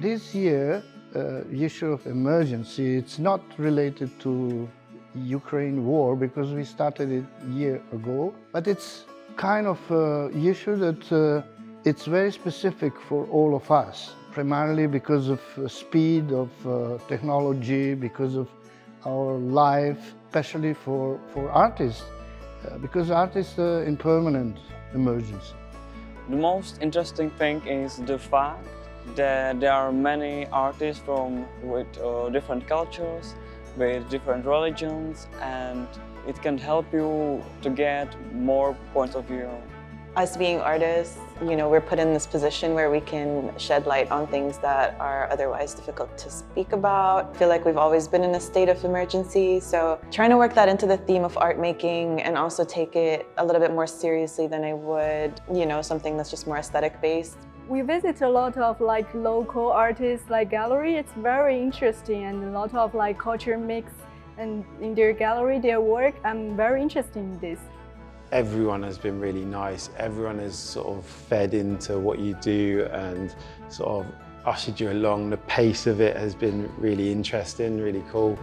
This year, issue of emergency, it's not related to Ukraine war because we started it a year ago, but it's kind of issue that it's very specific for all of us, primarily because of speed of technology, because of our life, especially for artists, because artists are in permanent emergency. The most interesting thing is the fact that there are many artists with different cultures, with different religions, and it can help you to get more points of view. Us being artists, we're put in this position where we can shed light on things that are otherwise difficult to speak about. I feel like we've always been in a state of emergency, so trying to work that into the theme of art making and also take it a little bit more seriously than I would, something that's just more aesthetic based. We visit a lot of local artists gallery. It's very interesting and a lot of culture mix, and in their gallery, their work, I'm very interested in this. Everyone has been really nice. Everyone has sort of fed into what you do and sort of ushered you along. The pace of it has been really interesting, really cool.